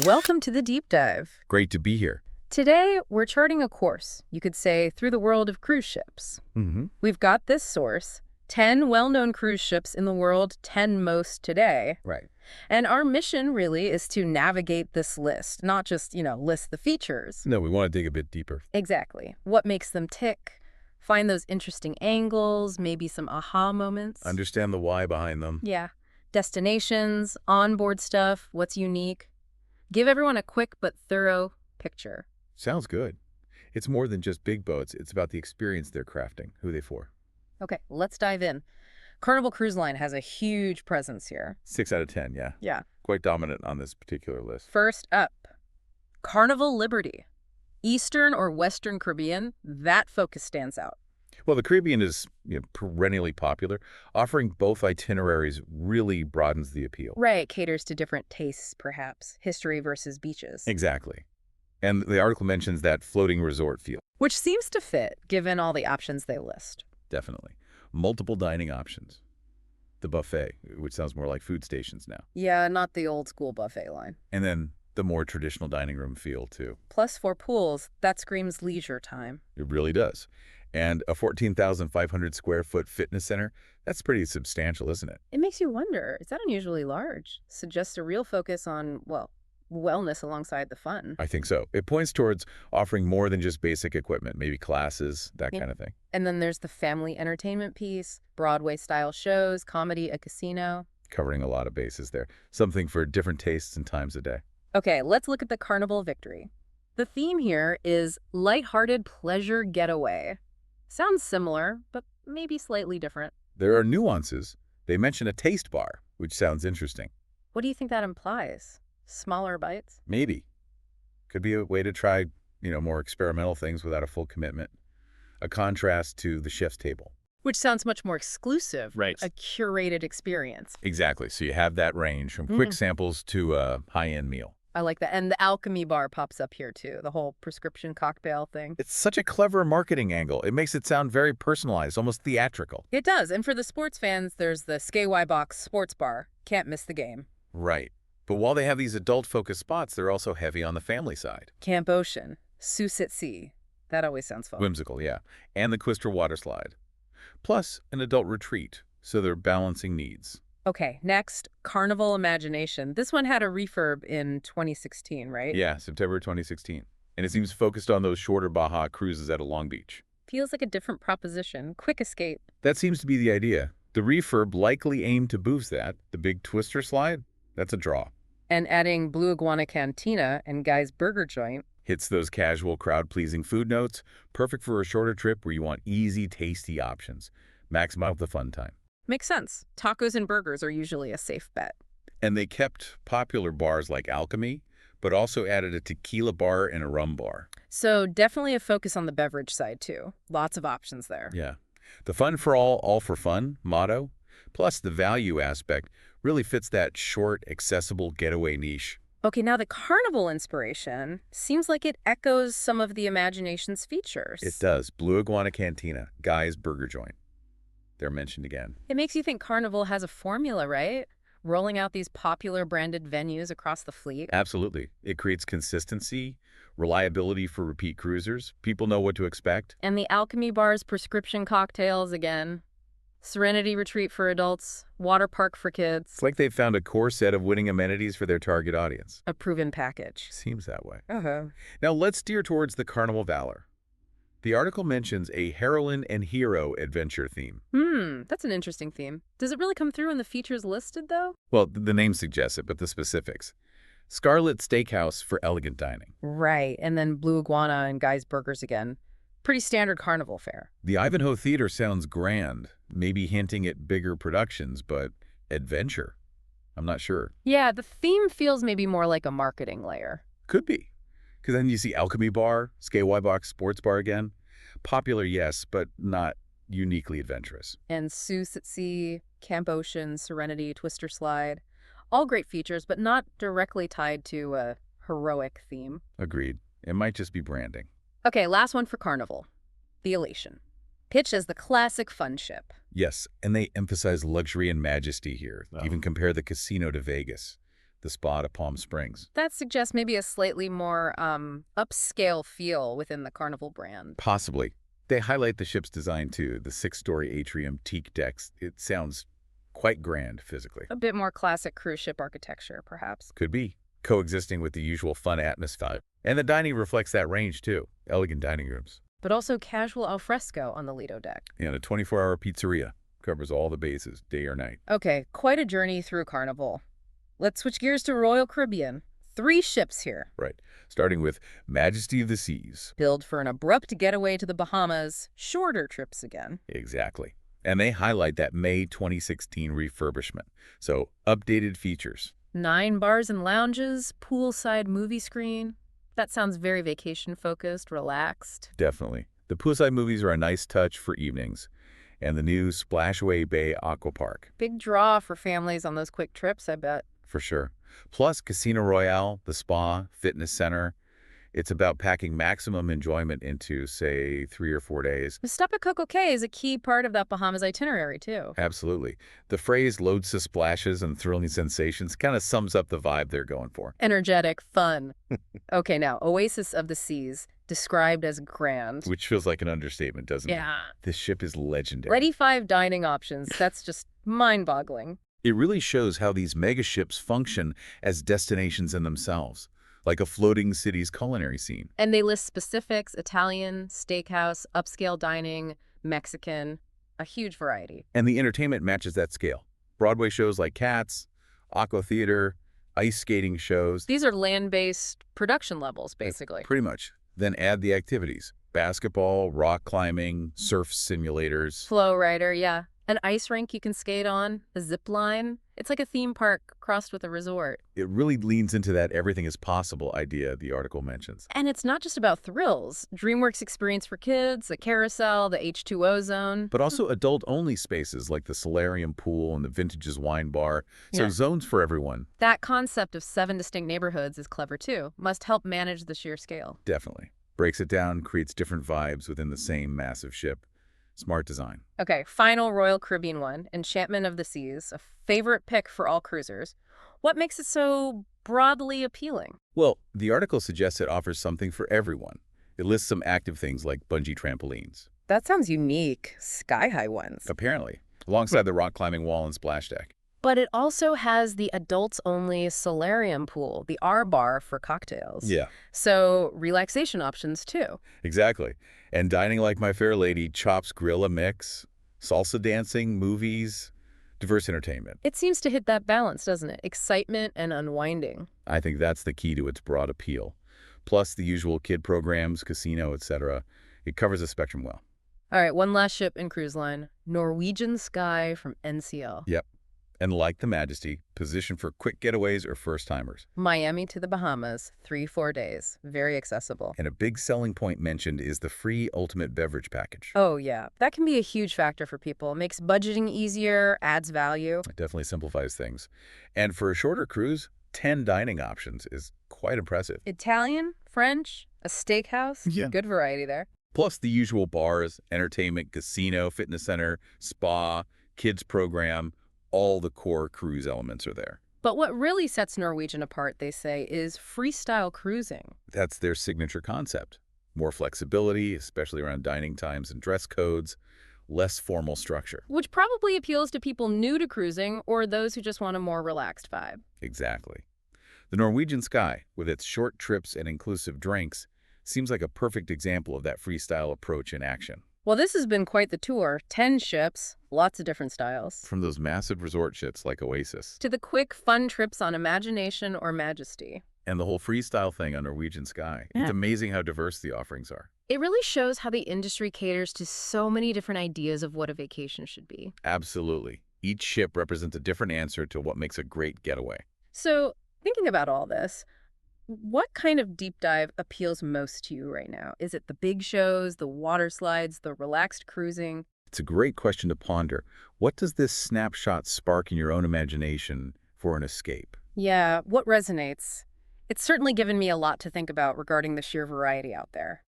Welcome to the deep dive. Great to be here. Today, we're charting a course, you could say, through the world of cruise ships. We've got this source, 10 well-known cruise ships in the world, 10 most today. Right. And our mission really is to navigate this list, not just, list the features. No, we want to dig a bit deeper. Exactly. What makes them tick? Find those interesting angles, maybe some aha moments. Understand the why behind them. Yeah. Destinations, onboard stuff, what's unique. Give everyone a quick but thorough picture. Sounds good. It's more than just big boats. It's about the experience they're crafting, who they for. Okay, let's dive in. Carnival Cruise Line has a huge presence here. 6 out of 10, yeah. Yeah. Quite dominant on this particular list. First up, Carnival Liberty. Eastern or Western Caribbean, that focus stands out. Well, the Caribbean is perennially popular. Offering both itineraries really broadens the appeal. Right, caters to different tastes, perhaps. History versus beaches. Exactly. And the article mentions that floating resort feel. Which seems to fit, given all the options they list. Definitely. Multiple dining options. The buffet, which sounds more like food stations now. Yeah, not the old school buffet line. And then the more traditional dining room feel, too. Plus 4 pools, that screams leisure time. It really does. And a 14,500 square foot fitness center, that's pretty substantial, isn't it? It makes you wonder, is that unusually large? Suggests a real focus on, wellness alongside the fun. I think so. It points towards offering more than just basic equipment, maybe classes, that kind of thing. And then there's the family entertainment piece, Broadway-style shows, comedy, a casino. Covering a lot of bases there. Something for different tastes and times of day. Okay, let's look at the Carnival Victory. The theme here is lighthearted pleasure getaway. Sounds similar, but maybe slightly different. There are nuances. They mention a taste bar, which sounds interesting. What do you think that implies? Smaller bites? Maybe. Could be a way to try, more experimental things without a full commitment. A contrast to the chef's table. Which sounds much more exclusive. Right. A curated experience. Exactly. So you have that range from quick samples to a high-end meal. I like that. And the alchemy bar pops up here, too. The whole prescription cocktail thing. It's such a clever marketing angle. It makes it sound very personalized, almost theatrical. It does. And for the sports fans, there's the Skyway Box Sports Bar. Can't miss the game. Right. But while they have these adult-focused spots, they're also heavy on the family side. Camp Ocean. Seuss at Sea. That always sounds fun. Whimsical, yeah. And the Twister water slide. Plus, an adult retreat. So they're balancing needs. Okay, next, Carnival Imagination. This one had a refurb in 2016, right? Yeah, September 2016. And it seems focused on those shorter Baja cruises out of Long Beach. Feels like a different proposition. Quick escape. That seems to be the idea. The refurb likely aimed to boost that. The big Twister slide, that's a draw. And adding Blue Iguana Cantina and Guy's Burger Joint. Hits those casual, crowd-pleasing food notes. Perfect for a shorter trip where you want easy, tasty options. Maximize the fun time. Makes sense. Tacos and burgers are usually a safe bet. And they kept popular bars like Alchemy, but also added a tequila bar and a rum bar. So definitely a focus on the beverage side, too. Lots of options there. Yeah. The fun for all for fun motto, plus the value aspect, really fits that short, accessible getaway niche. Okay, now the Carnival inspiration seems like it echoes some of the Imagination's features. It does. Blue Iguana Cantina, Guy's Burger Joint. They're mentioned again. It makes you think Carnival has a formula, right? Rolling out these popular branded venues across the fleet. Absolutely. It creates consistency, reliability for repeat cruisers. People know what to expect. And the Alchemy Bar's prescription cocktails again. Serenity Retreat for adults. Water Park for kids. It's like they've found a core set of winning amenities for their target audience. A proven package. Seems that way. Uh-huh. Now let's steer towards the Carnival Valor. The article mentions a heroine and hero adventure theme. That's an interesting theme. Does it really come through in the features listed, though? Well, the name suggests it, but the specifics. Scarlet Steakhouse for elegant dining. Right, and then Blue Iguana and Guy's Burgers again. Pretty standard Carnival fare. The Ivanhoe Theater sounds grand, maybe hinting at bigger productions, but adventure? I'm not sure. Yeah, the theme feels maybe more like a marketing layer. Could be. Because then you see Alchemy Bar, Skyway Box Sports Bar again. Popular, yes, but not uniquely adventurous. And Seuss at Sea, Camp Ocean, Serenity, Twister Slide. All great features, but not directly tied to a heroic theme. Agreed. It might just be branding. Okay, last one for Carnival. The Elation. Pitched as the classic fun ship. Yes, and they emphasize luxury and majesty here. Wow. Even compare the casino to Vegas. the Spa to Palm Springs. That suggests maybe a slightly more upscale feel within the Carnival brand. Possibly. They highlight the ship's design too, the 6-story atrium teak decks. It sounds quite grand physically. A bit more classic cruise ship architecture, perhaps. Could be. Coexisting with the usual fun atmosphere. And the dining reflects that range too. Elegant dining rooms. But also casual al fresco on the Lido deck. And a 24-hour pizzeria. Covers all the bases, day or night. Okay, quite a journey through Carnival. Let's switch gears to Royal Caribbean. 3 ships here. Right. Starting with Majesty of the Seas. Billed for an abrupt getaway to the Bahamas, shorter trips again. Exactly. And they highlight that May 2016 refurbishment. So, updated features. 9 bars and lounges, poolside movie screen. That sounds very vacation-focused, relaxed. Definitely. The poolside movies are a nice touch for evenings. And the new Splashaway Bay Aqua Park. Big draw for families on those quick trips, I bet. For sure. Plus Casino Royale, the spa, fitness center. It's about packing maximum enjoyment into, say, 3 or 4 days. The stop at Coco Cay is a key part of that Bahamas itinerary, too. Absolutely. The phrase loads to splashes and thrilling sensations kind of sums up the vibe they're going for. Energetic, fun. Okay, now, Oasis of the Seas, described as grand. Which feels like an understatement, doesn't it? Yeah. This ship is legendary. Ready 5 dining options. That's just mind-boggling. It really shows how these megaships function as destinations in themselves, like a floating city's culinary scene. And they list specifics: Italian, steakhouse, upscale dining, Mexican, a huge variety. And the entertainment matches that scale. Broadway shows like Cats, Aqua Theater, ice skating shows. These are land-based production levels, basically. Pretty much. Then add the activities. Basketball, rock climbing, surf simulators. Flow rider, yeah. An ice rink you can skate on, a zip line. It's like a theme park crossed with a resort. It really leans into that everything is possible idea the article mentions. And it's not just about thrills. DreamWorks experience for kids, a carousel, the H2O zone. But also adult-only spaces like the Solarium Pool and the Vintages Wine Bar. So Yeah. zones for everyone. That concept of 7 distinct neighborhoods is clever too. Must help manage the sheer scale. Definitely. Breaks it down, creates different vibes within the same massive ship. Smart design. Okay, final Royal Caribbean one, Enchantment of the Seas, a favorite pick for all cruisers. What makes it so broadly appealing? Well, the article suggests it offers something for everyone. It lists some active things like bungee trampolines. That sounds unique. Sky-high ones. Apparently, alongside the rock climbing wall and splash deck. But it also has the adults-only solarium pool, the R-bar for cocktails. Yeah, So relaxation options too. exactly. And dining like My Fair Lady, Chops Grill a Mix, salsa dancing, movies, diverse entertainment. It seems to hit that balance, doesn't it? Excitement and unwinding. I think that's the key to its broad appeal. Plus the usual kid programs, casino, etc. It covers the spectrum well. All right, one last ship in cruise line, Norwegian Sky from NCL. Yep. And like the Majesty, positioned for quick getaways or first-timers. Miami to the Bahamas, 3-4 days. Very accessible. And a big selling point mentioned is the free ultimate beverage package. Oh, yeah. That can be a huge factor for people. Makes budgeting easier, adds value. It definitely simplifies things. And for a shorter cruise, 10 dining options is quite impressive. Italian, French, a steakhouse. Yeah. Good variety there. Plus the usual bars, entertainment, casino, fitness center, spa, kids program, all the core cruise elements are there. But what really sets Norwegian apart, they say, is freestyle cruising. That's their signature concept. More flexibility, especially around dining times and dress codes, less formal structure. Which probably appeals to people new to cruising or those who just want a more relaxed vibe. Exactly. The Norwegian Sky, with its short trips and inclusive drinks, seems like a perfect example of that freestyle approach in action. Well, this has been quite the tour. 10 ships, lots of different styles. From those massive resort ships like Oasis, To the quick, fun trips on Imagination or Majesty. and the whole freestyle thing on Norwegian Sky. Yeah. It's amazing how diverse the offerings are. It really shows how the industry caters to so many different ideas of what a vacation should be. Absolutely. Each ship represents a different answer to what makes a great getaway. So, thinking about all this, what kind of deep dive appeals most to you right now? Is it the big shows, the water slides, the relaxed cruising? It's a great question to ponder. What does this snapshot spark in your own imagination for an escape? Yeah, what resonates? It's certainly given me a lot to think about regarding the sheer variety out there.